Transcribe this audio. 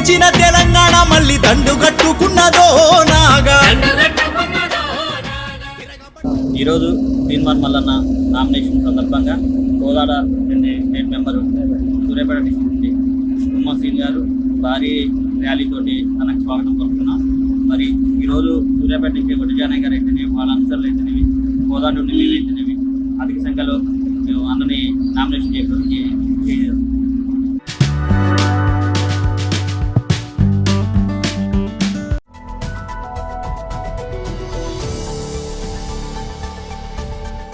పిలిచిన తెలంగాణ మళ్ళీ దండు కట్టుకున్నదో నాగా. ఈరోజు తీన్మార్ మల్లన్న నామినేషన్ సందర్భంగా Kodad state member Suryapet district Uma Singh గారు భారీ ర్యాలీతోటి తనకు స్వాగతం పలుకుతున్నాం. మరి ఈరోజు సూర్యాపేట నుంచి వడ్డిజానయ్య గారు అయితేనేవి, వాళ్ళ అనుచరులు అయితేనేవి, కోదాడ నుండి మేము అయితేనేవి అధిక సంఖ్యలో మేము అన్నని నామినేషన్ చేయడానికి